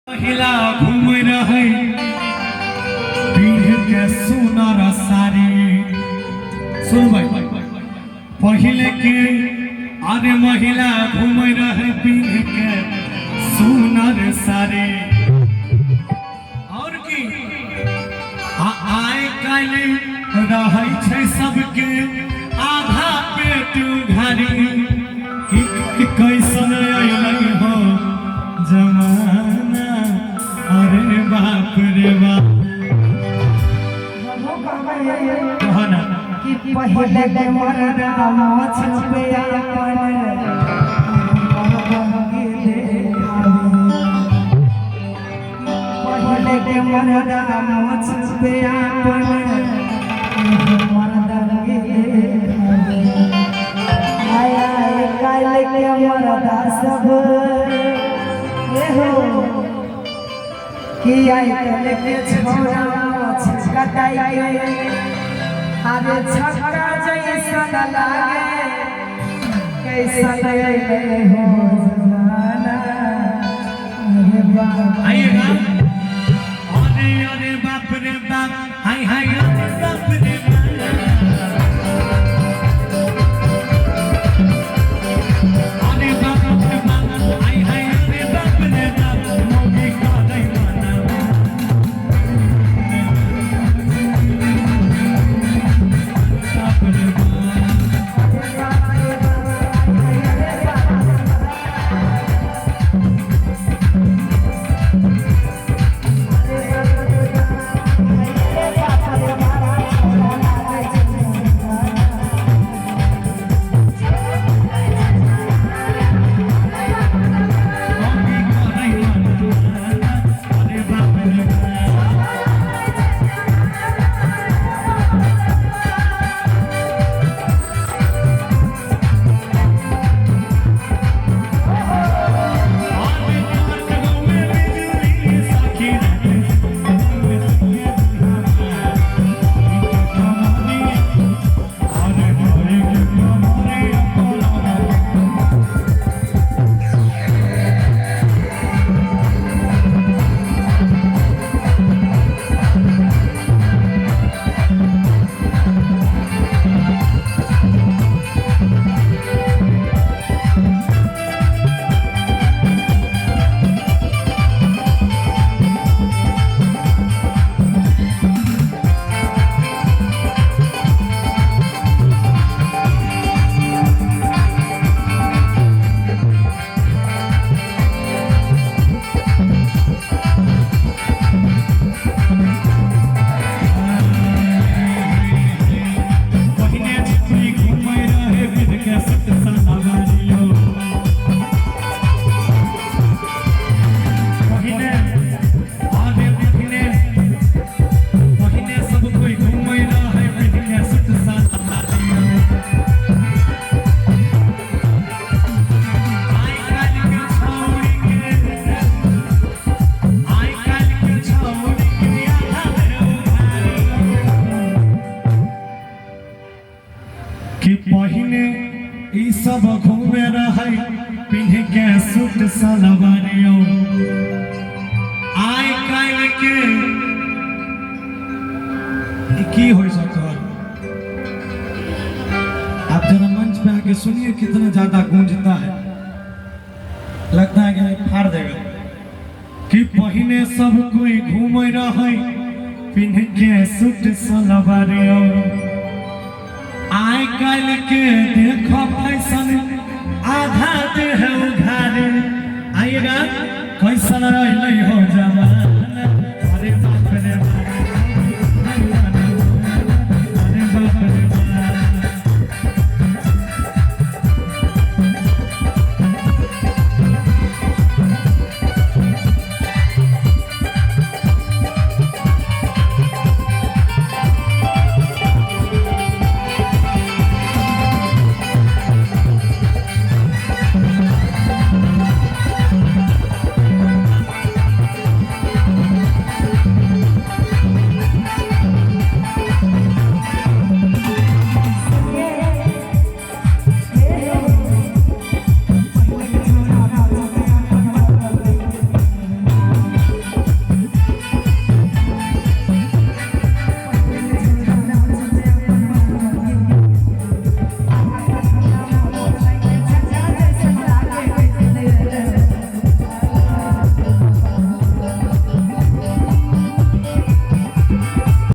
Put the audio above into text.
महिला घूम रहे पीढ़ के सुनर सारी। सुन भाई पहले के अरे महिला घूम रहे पीढ़ के सुनर सारी। और की आए कल रहे छे सबके आधा पेट घारी। कैसन अलग हो जमाना, अरे बाप रे बाप। कि पहले के मरदा माछ पे अपन पहले के मरदा माछ पे अपन मरदा आया काल के मरदा सब कि आई कल के छोरा माछ कटाई अरे छक्का जैसा लागे कैसा लगे हो जमाना। अरे बाप आइएगा। अरे बाप रे बाप, हाय हाय अरे बाप रे बाप। अरे बाप रे बाप, हाय हाय अरे बाप रे बाप। मोगी का नहीं माना बाप रे बाप। कि पहिने ई सब घूमे रहे पिन्ह के सूट सलवार। आइ काल के की हो सकता है? आप जरा मंच पे आके सुनिए कितना ज्यादा गूंजता है, लगता है कि फाड़ देगा। कि पहिने सब कोई घूमे रहे पिन्ह के सूट सलवार। आइ काल के देखो फैशन आधा देह उघारे। आइएगा। कैसन रहे